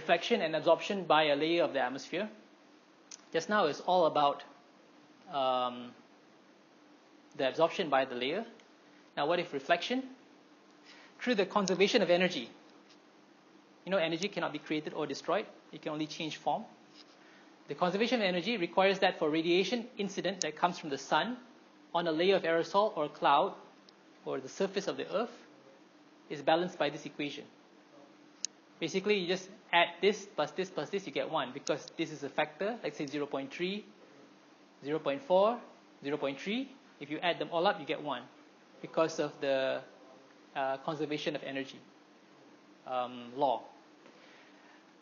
reflection and absorption by a layer of the atmosphere. Just now is all about the absorption by the layer. Now what if reflection? Through the conservation of energy. You know, energy cannot be created or destroyed. It can only change form. The conservation of energy requires that for radiation incident that comes from the sun on a layer of aerosol or cloud or the surface of the earth is balanced by this equation. Basically, you just add this plus this plus this, you get 1, because this is a factor, let's say 0.3, 0.4, 0.3. If you add them all up, you get 1 because of the conservation of energy law.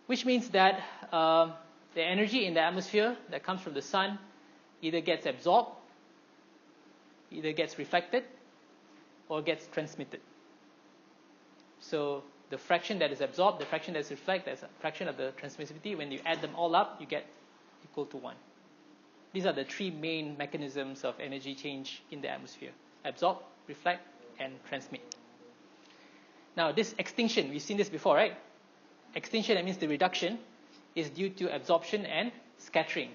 Which means that the energy in the atmosphere that comes from the sun either gets absorbed, either gets reflected, or gets transmitted. So the fraction that is absorbed, the fraction that is reflected, that's a fraction of the transmissivity. When you add them all up, you get equal to 1. These are the three main mechanisms of energy change in the atmosphere: absorb, reflect, and transmit. Now this extinction, we've seen this before, right? Extinction, that means the reduction, is due to absorption and scattering.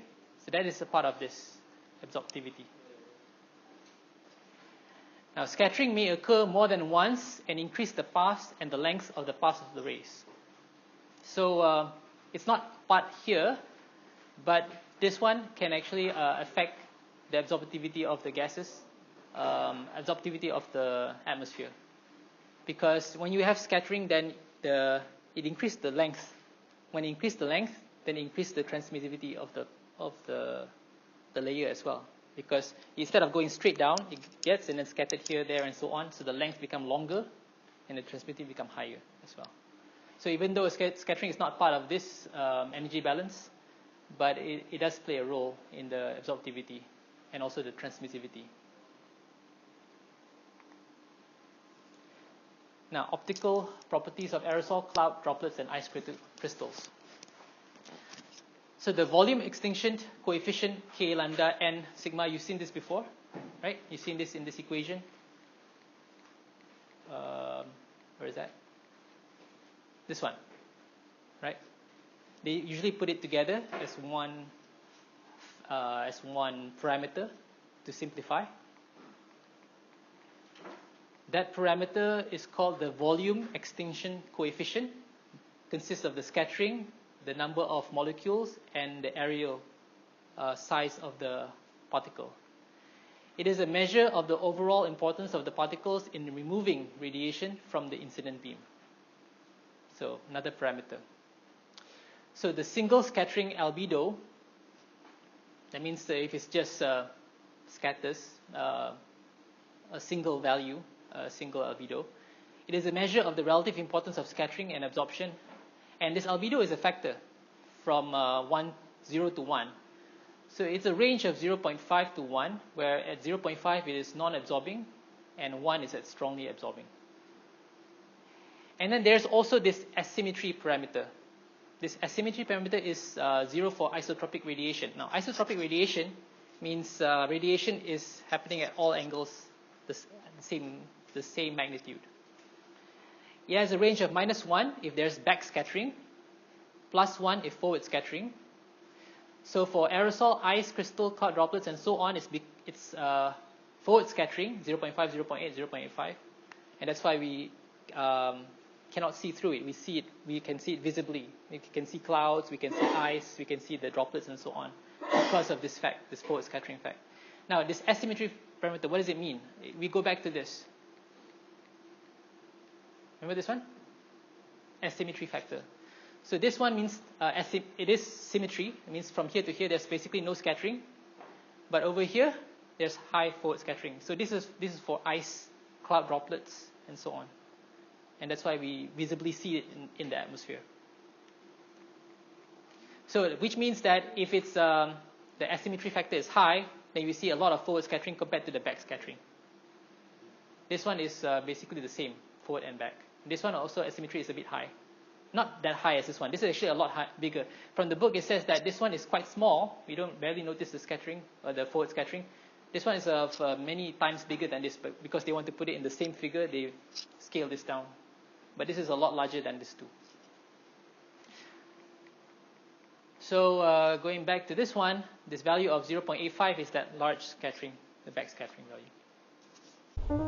So that is a part of this absorptivity. Now scattering may occur more than once and increase the path and the length of the path of the rays. So it's not part here, but this one can actually affect the absorptivity of the gases, absorptivity of the atmosphere. Because when you have scattering, then it increases the length. When it increases the length, then it increases the transmissivity of the layer as well. Because instead of going straight down, it gets and then scattered here, there, and so on. So the length becomes longer, and the transmittivity becomes higher as well. So even though scattering is not part of this energy balance, but it does play a role in the absorptivity and also the transmissivity. Now, optical properties of aerosol, cloud, droplets, and ice crystals. So the volume extinction coefficient K, lambda, N, sigma, you've seen this before, right? You've seen this in this equation. Where is that? This one, right? They usually put it together as one parameter to simplify. That parameter is called the volume extinction coefficient. Consists of the scattering, the number of molecules, and the areal size of the particle. It is a measure of the overall importance of the particles in removing radiation from the incident beam. So another parameter. So the single scattering albedo, that means that if it's just scatters a single value, a single albedo, it is a measure of the relative importance of scattering and absorption. And this albedo is a factor from 0 to 1. So it's a range of 0.5 to 1, where at 0.5 it is non-absorbing, and 1 is at strongly absorbing. And then there's also this asymmetry parameter. This asymmetry parameter is 0 for isotropic radiation. Now, isotropic radiation means radiation is happening at all angles, the same magnitude. It has a range of -1 if there's back scattering, +1 if forward scattering. So for aerosol, ice, crystal, cloud droplets, and so on, it's forward scattering, 0.5, 0.8, 0.85. And that's why we cannot see through it. We can see it visibly. We can see clouds, we can see ice, we can see the droplets, and so on, because of this fact, this forward scattering fact. Now, this asymmetry parameter, what does it mean? We go back to this. Remember this one? Asymmetry factor. So this one means it is symmetry. It means from here to here there's basically no scattering, but over here there's high forward scattering. So this is for ice, cloud droplets, and so on, and that's why we visibly see it in the atmosphere. So which means that if it's the asymmetry factor is high, then you see a lot of forward scattering compared to the back scattering. This one is basically the same, forward and back. This one also asymmetry is a bit high. Not that high as this one. This is actually a lot bigger. From the book it says that this one is quite small. We don't barely notice the scattering or the forward scattering. This one is many times bigger than this, but because they want to put it in the same figure, they scale this down. But this is a lot larger than this too. So going back to this one, this value of 0.85 is that large scattering, the backscattering value.